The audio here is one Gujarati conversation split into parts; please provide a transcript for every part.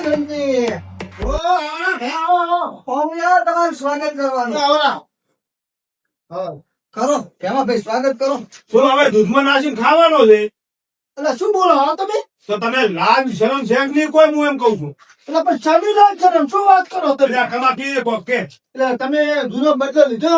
ધનજી. ઓ, હું યાર તમારું સ્વાગત કરવાનું. હા, કરો ભેમાભાઈ, સ્વાગત કરો. શું હવે દૂધમાં નાખીને ખાવાનો છે? એટલે શું બોલો હા તમે? તો તને લાજ શરમ છે કે નહીં કોઈ? હું એમ કઉ છું. એટલે પણ શરમી લાજ શરમ શું વાત કરો તમે? એટલે કમા કીએ કોક કે એટલે તમે જૂનો બદલો લીધો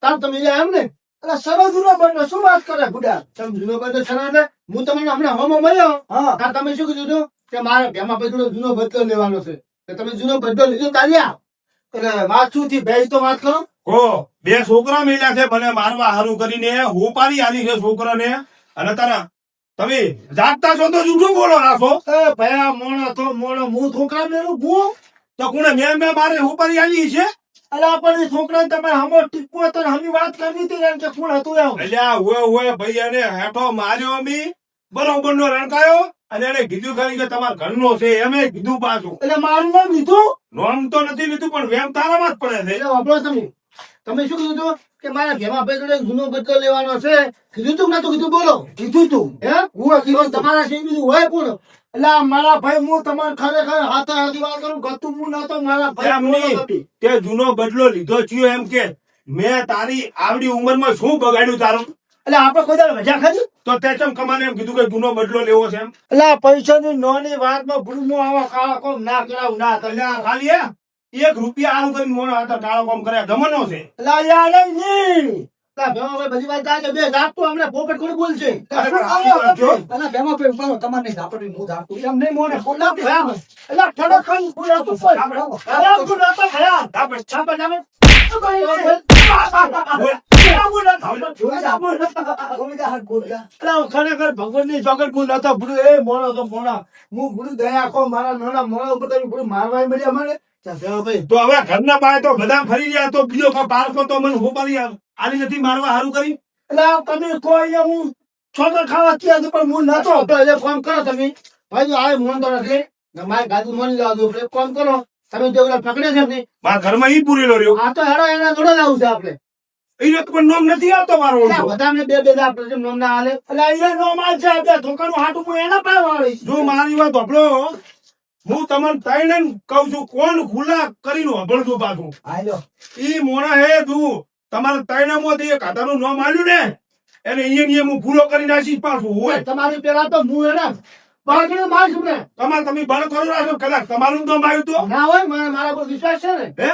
તાર તમે લ્યા એમ ને? એટલે સરસ જૂનો બદલો શું વાત કરે બુડા? તમે જૂનો બદલો સરસ એટલે હું તમને હમણાં હમો મળ્યો. હા, તાર તમે શું કીધું હતું કે મારે ભેમાભાઈ જોડે જૂનો બદલો લેવાનો છે. એટલે તમે જૂનો બદલો લીધો તાર્યા. એટલે વાત શું થી ભાઈ તો વાત કરો. કો બે છોકરા મેલ્યા છે મને મારવા હારું કરીને હું પાડી આલી છે છોકરાને. અને તારા તમે જાગતા છો તો જૂઠું બોલો રાખો. એ ભયા મોણો તો મોણો હું છોકરા મેળું હું. તો કોને મેં મારે હું પાડી આલી છે? અલા પણ એ છોકરાને તમે હમો ટીપો હતો ને હમી વાત કરવી હતી ને કે કોણ હતું એમ. અલ્યા હોય ભાઈ એને હેઠો માર્યો અમી બરોબર નો રણકાયો અને એને કીધું ખરી કે તમારા ઘરનો છે એમે કીધું પાછું. એટલે મારું નામ લીધું. નોમ તો નથી લીધું પણ વેમ તારામાં જ પડે છે. એટલે વાપરો તમે શું કીધું હતું કે મારા ભેમાભાઈ જોડે જૂનો બદલો લેવાનો છે? કીધું તું નતું કીધું? બોલો. કીધું તું હે? હું કીધું તમારા છે બીજું હોય કોણ? એટલે મારા ભાઈ હું તમારે ખરેખર હાથે હાથી વાત કરું ગતું હું નતો મારા ભાઈ એમ નહીં તે જૂનો બદલો લીધો થયો એમ કે મેં તારી આવડી ઉંમરમાં શું બગાડ્યું તારું? એટલે આપણે કોઈ દાડો મજા ખાધી? તો તે ચમ કમાને એમ કીધું કે જૂનો બદલો લેવો છે એમ? એટલે પૈસાની નોની વાતમાં ભૂલમાં આવા કાળા કોમ ના કરાવું ના કરે. અલ્યા ખાલી એક રૂપિયા આરું કરીને મોનો હાથે કાળો કામ કર્યા જમનો છે. એટલે યાર નહીં ભેમાભાઈ બધી વાત થાય બે જાગતો અમને પોપટ કોણ બોલશે? અરે પણ આખી વાત જો. અને ભેમાભાઈ ઉપર તમારે નહીં ઝાપડી હું ઝાપતું એમ નહીં મોને ખોલા ભયા એટલે ઠડો ખાઈ બોલા તો કોઈ અરે તું નતો ભયા આપણે છાપા જામે ખરેખર ભગવાન ની ચોકડ હું નતો ભૂલું એ મોણો તો મોણા હું ભૂલું દયા કો મારા નાના મોણા ઉપર તમે ભૂલું મારવા મળી અમારે ભાઈ. તો હવે ઘરના બાય તો બધા ફરી ગયા તો બીજો બાળકો તો મને હોપારી આલી નથી મારવા હારું કરી. એટલે તમે કોઈ હું છોકર ખાવા ત્યાં પણ હું નતો તો એટલે ફોન કરો તમે ભાઈ આ મોન તો નથી મારે ગાડી મન લેવા દો ફોન કરો તમે જો પકડે છે ને મારા ઘરમાં ઈ પૂરેલો રહ્યો. આ તો હેડો એના જોડે લાવું છે આપણે. એને તો પણ નોમ નથી આવતો મારો ઓળખો. બધાને બે બે આપણે નોમ ના હાલે એટલે અહીંયા નોમ આલ છે બે ધોકાનું હાટું હું એના પાસે વાળી જો મારી વાત સાંભળો હું તમને તઈને કહું છું કોણ ખુલ્લા કરીને સાંભળજો પાછું. હાલો ઈ મોણા હે તું તમારે તૈનામાંથી એક હાથાનું નામ આલ્યું ને એને અહીંયા હું પૂરો કરી નાખીશ પાછું હોય. તમારી પેલા તો હું એને બાકી માર છું ને તમારે તમે બળ કરો રાખો કદાચ તમારું નામ આવ્યું તો ના હોય મને મારા પર વિશ્વાસ છે ને હે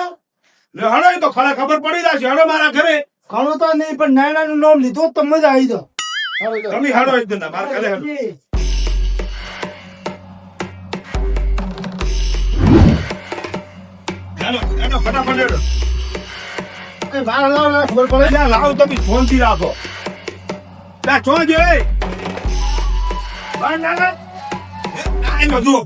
લે હડો તો ખરા ખબર પડી જશે. હડો મારા ઘરે ઘણું તો નહીં પણ નાના નું નામ લીધું તો મજા આવી દો તમે હડો એકદમ મારા ઘરે હડો. હેલો હેલો ફટાફટ હેડો. ખબર પડે અલ્યા લાવો તમે ફોનથી રાખો. લા છો જોઈ આઈ જો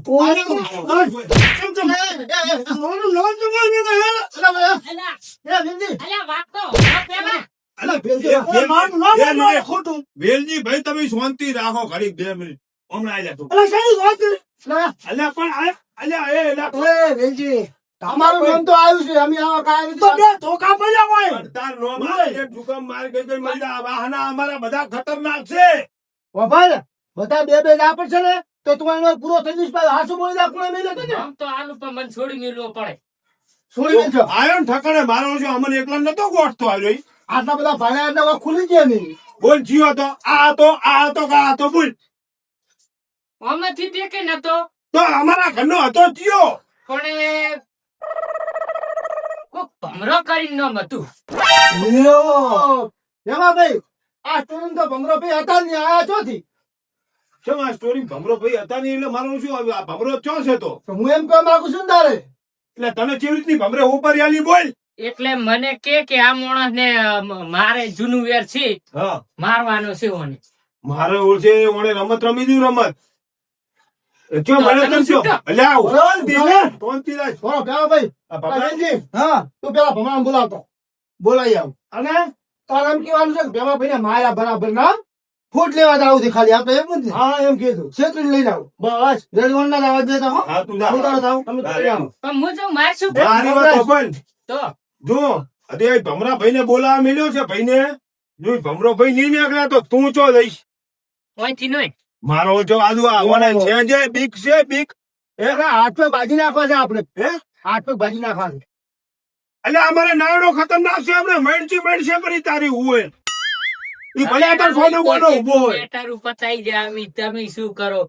વેલજી ભાઈ તમે શાંતિ રાખો ઘડી 2 મિનિટ હમણાં આઈ તું. અલ્યા પણ અલ્યા એ તમારું નામ તો આવ્યું છે અમે આવા કાંઈ તો બે ધોકા પડ્યા હોય તાર નો મારે એક દુકાન માર ગઈ ગઈ મજા વાહના અમારા બધા ખતરનાક છે. ભાઈ બધા બે બે જા પડશે ને તો તું એનો પૂરો થઈ જઈશ પાછો હાસુ બોલી દા કોણે મેલે તો આમ તો આલુ પણ મને છોડી મેલવો પડે. છોડી દેજો આયો ને ઠકાણે મારો છે અમને એકલા નતો ગોઠતો આવ્યો ઈ. આટલા બધા ભાડા એટલે ખુલી ગયા નહીં બોલ જીઓ તો આ તો બોલ આમાંથી તે કે નતો તો અમારા ઘરનો હતો જીઓ પણ એ કોક ભમરો કરીને નામ હતું. એમાં ભાઈ આ સ્ટોરી તો ભમરો ભાઈ હતા ને આયા ચોથી શું આ સ્ટોરી ભમરો ભાઈ હતા નહીં એટલે મારું શું આ ભમરો ચો છે તો હું એમ કહેવા માંગુ છું ને તારે એટલે તને કેવી રીતની ભમરે ઉપર આલી બોલ. એટલે મને કે આ માણસ ને મારે જૂનું વેર છે હા મારવાનો છે ઓને. મારે ઓળશે ઓણે રમત રમી દીધું રમત ક્યાં મને તમે કરશો છૂટા. અલ્યા બોલ, બોલ. શાંતિ રાખ. બોલો પેલા ભાઈ આ ભમરા બેનજી, હા તું પેલા ભમરા બોલાવતો બોલાઈ આવ અને તારે એમ કહેવાનું છે કે ભેમા ભાઈ ને માયા બરાબર ના ફૂટ લેવા જાવ છે ખાલી આપણે એમ જ ને હા એમ કીધું છેતરી લઈ જાવ બસ રેડી વન ના જવા દેતા હો હા તું જા. હું તારો થાવ તમે તો જાઓ પણ હું જો મારશું મારી વાત સાંભળ. તો જો અત્યારે ભમરા ભાઈ ને બોલાવા મળ્યો છે ભાઈ ને જો ભમરો ભાઈ નહીં નીકળ્યા તો તું ચો જઈશ. ઓયથી નહીં મારો જો આજુ આવવાના છે જે બીક છે બીક હાથ પગ બાજી નાખવા છે આપણે હે હાથ પગ બાજી નાખવા છે એટલે અમારે નાયડો ખતરનાક છે આપણે મણસી કરી તારી હુએ ઈ ભલે આટલ સોનો બોનો ઉભો હોય બેટાર ઉપર થઈ જાય અમી, તમે શું કરો?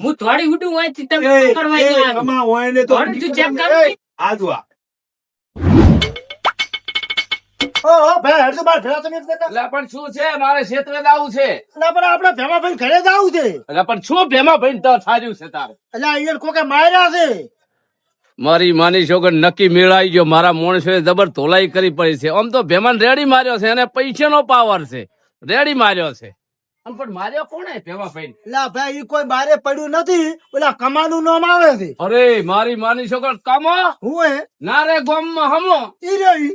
હું થોડી ઉઠું હોય તો તમે એ, કરવા એ, જવાનું. અમા હોય ને તો થોડી તું check કર. આજુ આ ઓહો ભાઈ હેડ તો બાર ભેળા તમે એક દેતા. એટલે પણ શું છે મારે ક્ષેત્રે જવું છે એટલે પણ આપણે ભેમાભાઈ ઘરે જ આવું છે એટલે પણ શું ભેમા ભાઈ તો થાર્યું છે તારે એટલે અહીંયા કોકે માર્યા છે મારી માની છોકર નક્કી મેળાઈ ગયો મારા માણસોએ જબર ધોલાઈ કરી પડી છે આમ તો ભેમાન રેડી માર્યો છે અને પૈસાનો પાવર છે રેડી માર્યો છે આમ પણ માર્યો કોણે ભેમા ભાઈ એટલે ભાઈ ઈ કોઈ બારે પડ્યું નથી ઓલા કમાનું નામ આવે છે અરે મારી માની છોકર કામો હું એ ના રે ગોમમાં હમો ઈ રહી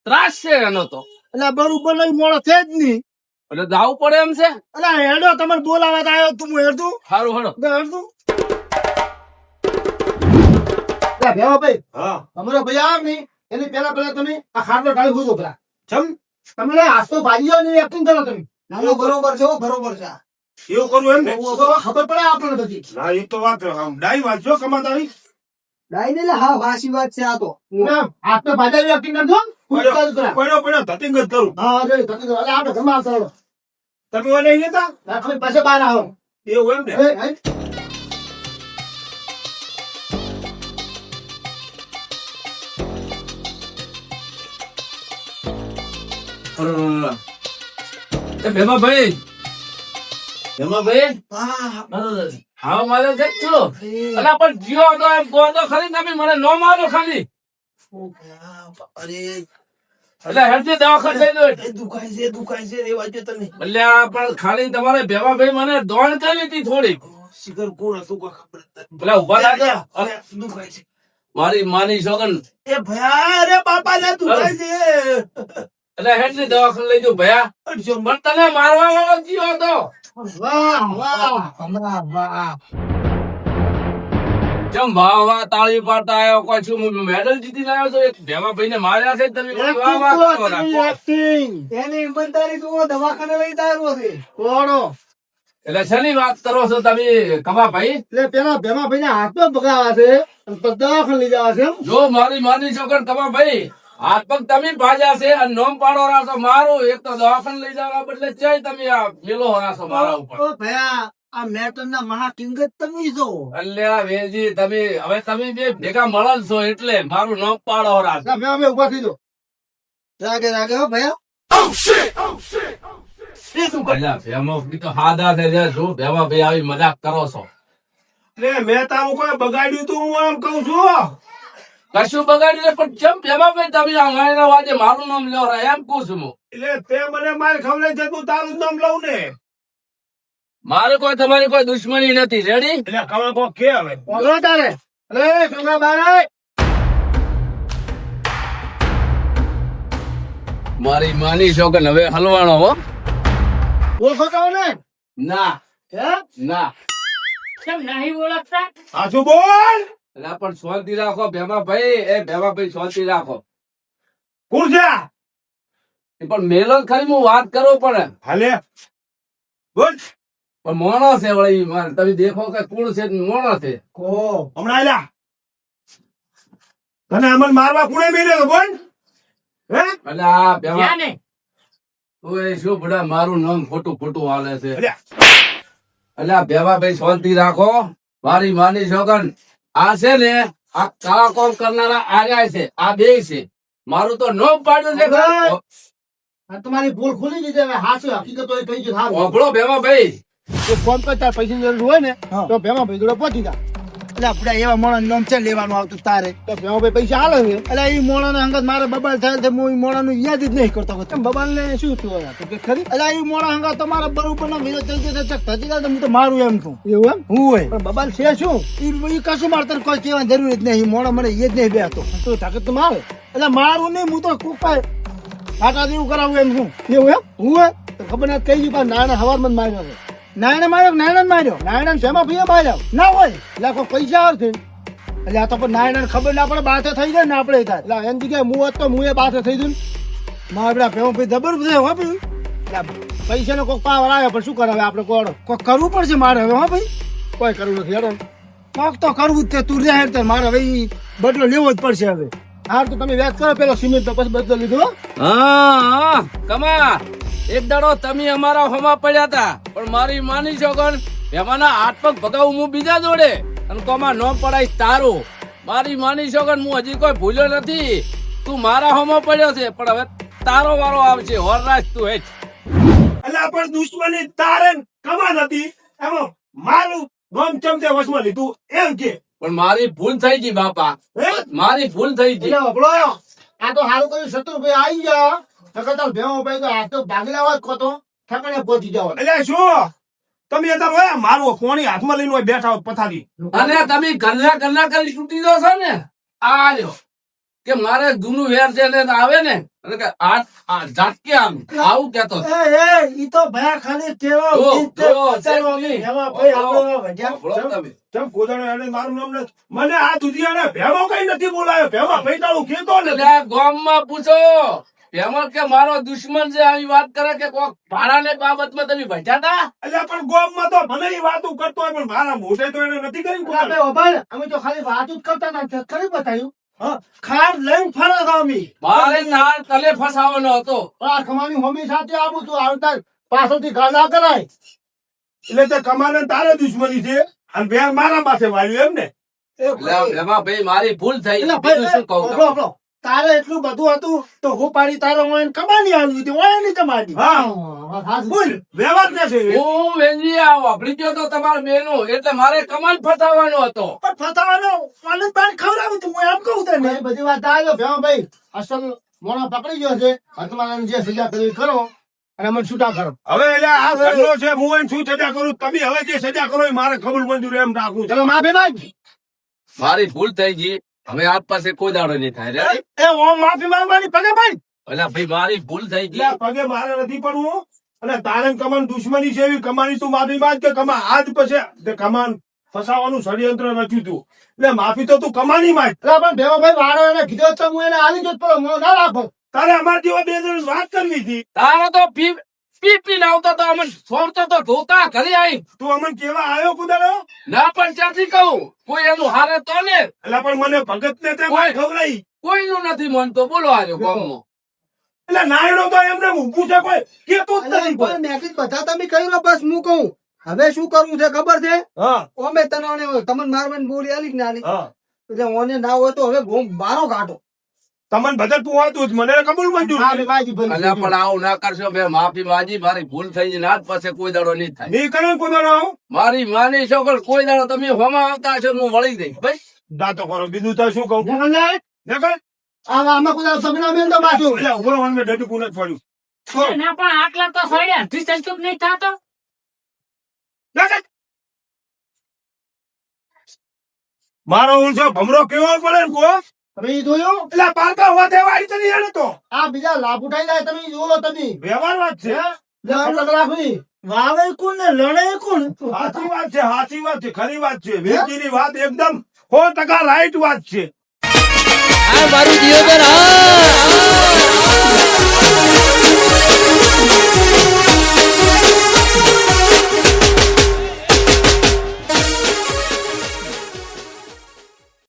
ત્રાસ છે એનો તો એટલે બરોબર નહીં મોડો છે જ નહીં એટલે જાવું પડે એમ છે એટલે હેડો તમને બોલાવા તો આવ્યો તું હું હેડતું સારું હડો હેડતું ભેમાભાઈ હા અમારો ભાઈ આવ નહીં એની પેલા તમે આ ખાટલો ઢાળી ભૂજો પેલા ચમ તમે હાસ્તો ભાજીઓ ની એક્ટિંગ કરો તમે બરોબર છે બરોબર છે એવું કરું એમ ને ખબર પડે આપણને બધી ના એ તો વાત આમ ડાઈ વાત જો કમા તારી ડાઈને હા વાસી વાત છે આ તો હાસ્તો ભાજી એક્ટિંગ કરજો પડ્યો ધતિંગ જ કરું હા અરે આપણે જમા કરો તમે ઓલે નહીં લેતા તમે પાસે બહાર આવો એવું એમ ને એ ભેમા ભાઈ ભેમા ભાઈ હા હા મારે છે ચલો અલા પણ જીઓ તો એમ કહો તો ખરી તમે મને નો મારો ખાલી અરે એટલે હેડથી દવાખાને લઈ દો દુખાય છે રેવા દો તમે એટલે આ પણ ખાલી તમારે ભેમા ભાઈ મને દોણ કરી હતી થોડી શિખર કોણ હતું કોઈ ખબર પેલા ઉભા લાગે દુખાય છે મારી માની સોગન એ ભયા રે બાપા ને દુખાય છે એટલે હેડથી દવાખાને લઈ દો ભયા પણ તને મારવા વાળો જીઓ હતો વાહ વાહ વાહ જેમ વાહ વાહ તાળી પાડતા આવ્યો કોઈ છું હું મેડલ જીતી લાવ્યો છું એક ભેમા ભાઈ ને માર્યા છે તમે કોઈ વાહ વાહ કરો રાખો. એની ઈમાનદારી તો દવાખાને લઈ આવ્યો છે કોણો એટલે શેની વાત કરો છો તમે કમા ભાઈ એટલે પેલા ભેમા ભાઈ હાથમાં બગાવા છે અને પછી દવાખાને લઈ જવા છે એમ? જો મારી માની છોકર કમા ભાઈ હાથ પગ તમે ભાજ્યા છે અને નોમ પાડો રાસો મારું એક તો દવાખાને લઈ જવા બદલે ચાય તમે આ મેલો રાસો મારા ઉપર ઓ ભયા આ મેટર ના મહાકિંગ જ તમે છો અલ્યા વેજી તમે હવે તમે બે ભેગા મળલ છો એટલે મારું નોમ પાડો રાસો ભેમા ભાઈ ઉભા થઈ જાઓ રાગે રાગે હો ભયા અલ્યા ભેમો બી તો હાદા છે જે જો ભેમા ભાઈ આવી મજાક કરો છો લે મેં તારું કોઈ બગાડ્યું તું હું એમ કઉ છું કશું બગાડી પણ કેમ ભેમા ભાઈ તમે આ વાયના વાજે મારું નામ લ્યો રા એમ કહું છું હું એટલે તે મને માર ખવડાય છે તું તારું જ નામ લઉં ને મારે કોઈ તમારી કોઈ દુશ્મની નથી રેડી એટલે ખબર કો કે હવે બોલો તારે અરે ભેમા બારાય મારી માની છોકન હવે હલવાનો હો ઓળખો કહો ને ના હે ના કેમ નહીં ઓળખતા? સાચું બોલ એટલે પણ શાંતિ રાખો ભેમા ભાઈ એ ભેમા ભાઈ શાંતિ રાખો કોણ છે એ પણ મેલો ખરી હું વાત કરું પણ હાલે બોલ પણ મોણો છે વળી મારે તમે દેખો કે કુળ છે મોણો છે કો હમણાં આલ્યા તને અમન મારવા કોણે મેલ્યો બોલ હે એટલે આ ભેમા ક્યાં ને? ઓય શું બડા મારું નામ ખોટું ખોટું હાલે છે અલ્યા એટલે આ ભેમા ભાઈ શાંતિ રાખો મારી માની છોકન આ છે ને આ કાળા કોમ કરનારા આર્યા છે આ બે છે મારું તો નોમ પાડ્યું છે આ તમારી ભૂલ ખુલી ગઈ છે હવે હાચું હકીકત હોય થઈ ગયું સારું ઓગળો ભેમા ભાઈ જો ફોન પર તાર પૈસાની જરૂર હોય ને તો ભેમા ભાઈ જોડે પહોંચી જા એટલે આપણે એવા મોણા નામ છે લેવાનું આવતું તારે તો ભેમા ભાઈ પૈસા હાલે છે એટલે એ મોણા ને અંગત મારે બબાલ થાય છે હું એ મોણા નું યાદ જ નહીં કરતો તમે બબાલ ને શું થયું હવે? તો કે ખરી એટલે એ મોણા અંગત તમારા બરોબર ના વિરોધ થઈ જશે ચક થતી જાય તો હું તો મારું એમ છું એવું એમ હું હોય પણ બબાલ છે શું એ કશું મારે તને કોઈ કહેવાની જરૂર જ નહીં મોણા મને એ જ નહીં બેસતો તો તાકાત તો મારે એટલે મારું નહીં હું તો કુપાય આટા જેવું કરાવું એમ છું એવું એમ હું હોય તો ખબર ના કઈ ગયું નાના હવારમાં જ માર્યો છે નાયણે માર્યો નાયણ શેમાં ભાઈ માર્યો ના હોય એટલે કોઈ પૈસા આવશે એટલે આ તો પણ નાયણ ખબર ના પડે બાથે થઈ જાય ને આપણે થાય એટલે એની જગ્યાએ હું હોત તો હું એ બાથે થઈ જઉં મારે પેલા ભેમો ભાઈ જબર બધે હો ભાઈ પૈસાનો કોઈ પાવર આવે પણ શું કરાવે આપણે કોઈ કરવું પડશે મારે હવે હો ભાઈ કોઈ કરવું નથી હેડો કોક તો કરવું જ છે તું રે હેડ મારે હવે ઈ બદલો લેવો જ પડશે હવે હાર તો તમે વ્યાજ કરો પેલો સિમેન્ટ તો પછી બદલો લીધો હો. હા કમા એક દાડો તમે અમારા હોમાં પડ્યા હતા પણ મારી માની છોકર એમાંના હાથ પગ ભગાવું હું બીજા જોડે અને કોમાં ન પડાય તારું મારી માની છોકર હું હજી કોઈ ભૂલ્યો નથી તું મારા હોમાં પડ્યો છે પણ હવે તારો વારો આવશે હોરરાજ તું હેઠ એટલે પણ દુશ્મની તારે ને કમા નથી એમાં મારું ગમ ચમચે વસમાં લીધું એમ કે પણ મારી ભૂલ થઈ ગઈ બાપા હે? મારી ભૂલ થઈ ગઈ એટલે હબળો આ તો હારું કર્યું શત્રુભાઈ આવી ગયા નકર તાર ભેવો ભાઈ તો આ તો ભાગી લાવવા જ કોતો ઠકાણે પહોંચી જાવ એટલે શું તમે અત્યારે હોય મારું કોણી હાથમાં લઈને હોય બેઠા હોય પથારી અને તમે ગલ્લા કરી તૂટી દો છો ને આ રહ્યો કે મારે જૂનું વેર છે ને આવે ને અને કે આ ઝાટકે આમ આવું કેતો એ ઈ તો ભયા ખાલી કેવો જો, ગીત છે, જો, પચારવા છે, નહીં. એમાં ભાઈ આપણો બોલો વઢ્યા. તમે. ચમ કોદાળો એને મારું નામ નથી મને આ દુધિયા ને ભેમો કઈ નથી બોલાયો ભેમા પૈતાળું કીધો ને એટલે આ ગામમાં પૂછો એમાં કે મારો દુશ્મન છે આવી વાત કરે કે કોક ભાડાને બાબતમાં તમે ભજ્યા હતા એટલે પણ ગોમમાં તો ભલે ઈ વાતું કરતો હોય પણ મારા મોઢે તો એને નથી કરી આપણે ઉભા અમે તો ખાલી વાત જ કરતા હતા ખરી બતાવ્યું હા ખાડ લઈને ફરો છો અમે મારે નાળ તલે ફસાવાનો હતો પણ આ ખમાની હોમી સાથે આવું તું આવતા પાછળથી ગાળા કરાય એટલે તે કમાને તારે દુશ્મની છે અને બે મારા પાસે વાળ્યું એમ ને એટલે એમાં ભાઈ મારી ભૂલ થઈ એટલે બીજું શું કહું ભાઈ આપણો તારે એટલું બધું હતું તો હું પાડી તારો હોય કમાની આવી હતી હોય નહીં તમારી હા. બોલ વ્યવહાર કે છે હું વેંજી આવો વાપરી ગયો તો તમારા બેનો એટલે મારે કમાલ ફસાવાનો હતો પણ ફસાવાનો આનંદ પાન ખવડાવું તું હું એમ કહું તને એ બધી વાત આવ્યો ભેવા ભાઈ અસલ મોણા પકડી ગયો છે હવે તમારે જે સજા કરવી કરો અને અમને છૂટા કરો હવે એટલે આ ઘરનો છે હું એને શું સજા કરું તમે હવે જે સજા કરો એ મારે કબૂલ મંજૂર એમ રાખવું છે ચલો માફી માંગ મારી ભૂલ થઈ ગઈ હવે આપ પાસે કોઈ દાડો નહીં થાય રે એ ઓમ માફી માંગવાની પગે ભાઈ એટલે ભાઈ મારી ભૂલ થઈ ગઈ એટલે પગે મારે નથી પડવું અને તારે ને કમાન દુશ્મની છે એવી કમાની તું માફી માંગ કે કમા આજ પછી તે કમાન ફસાવાનું ષડયંત્ર રચ્યું તું એટલે માફી તો તું કમાની માંગ એટલે પણ ભેવા ભાઈ વાળો એને કીધો તો હું એને આલી જ પડો હું ના રાખો તારે અમારા જેવા બે જણ વાત કરવી હતી તારે તો પી પીને આવતો તો અમને છોડતો તો ધોતા ઘરે આવી તું અમને કેવા આવ્યો કુદારો ના પણ ત્યાંથી કહું કોઈ એનું હારે તો ને એટલે પણ મને ભગત ને તે માર ખવડાવી કોઈનું નથી મનતો બોલો આવ્યો ગામમાં એટલે નાયડો તો એમને ઊભું છે કોઈ કેતું જ નથી કોઈ. મેં બધા તમે કહ્યું બસ હું કહું હવે શું કરવું છે ખબર છે હા ઓમે તને તમને મારવાની બોલી આલી કે ના આલી હા એટલે ઓને ના હોય તો હવે બારો કાઢો તમને બધા તું હતું જ મને કબૂલ મંજૂર હા છે. બે બાજી ભરી અલ્યા પણ આવું ના કરશો મેં માફી માંગી મારી ભૂલ થઈ ગઈ આજ પાસે કોઈ દાડો નહીં થાય નહીં કરો કુદારો મારી માની છોકર કોઈ દાડો તમે હોમાં આવતા હશો હું વળી દઈશ ભાઈ દાતો કરો બીજું તો શું કહું જગન્નાથ, દેખાય આમાં કોઈ સગના બેન તો પાછું એટલે ઉભરો મને ડડકું નથી પડ્યું ના પણ આટલા તો સડ્યા થી સંતુપ નહીં થતો દેખાય? મારો ઊંચો ભમરો કેવો પડે ને કો તમે ઈ જોયું એટલે પારકા હોવા દેવા આવી તને એને તો આ બીજા લાભ ઉઠાઈ જાય તમે ઈ જુઓ તમે વ્યવહાર વાત છે લગ રાખવી વાવે કોણ ને લડે કોણ સાચી વાત છે સાચી વાત છે ખરી વાત છે વેચીની વાત એકદમ 100% રાઈટ વાત છે આ મારું જીવન